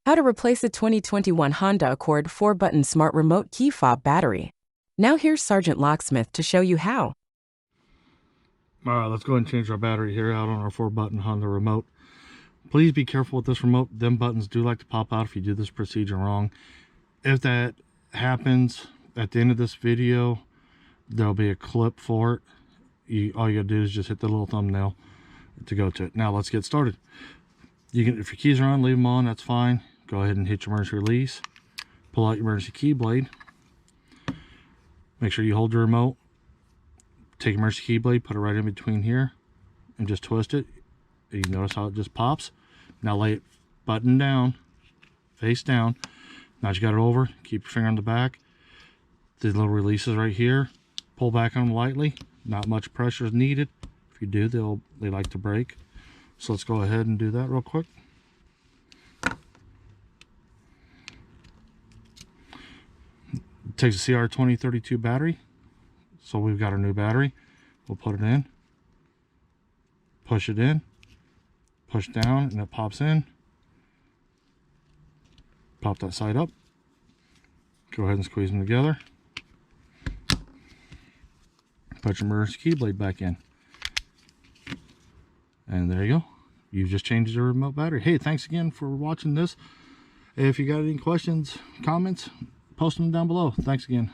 How to replace a 2021 Honda Accord 4-button smart remote key fob battery. Now here's Sergeant Locksmith to show you how. Alright, let's go ahead and change our battery here out on our 4-button Honda remote. Please be careful with this remote. Them buttons do like to pop out if you do this procedure wrong. If that happens, at the end of this video, there'll be a clip for it. All you gotta do is just hit the little thumbnail to go to it. Now let's get started. You can, if your keys are on, leave them on, that's fine. Go ahead and hit your emergency release. Pull out your emergency key blade. Make sure you hold your remote. Take your emergency key blade, put it right in between here, and just twist it. You notice how it just pops. Now lay it button down, face down. Now that you got it over, keep your finger on the back. These little releases right here, pull back on them lightly. Not much pressure is needed. If you do, they like to break. So let's go ahead and do that real quick. It takes a CR2032 battery. So we've got our new battery. We'll put it in. Push it in. Push down and it pops in. Pop that side up. Go ahead and squeeze them together. Put your emergency key blade back in. And there you go. You've just changed your remote battery. Hey, thanks again for watching this. If you got any questions, comments, post them down below. Thanks again.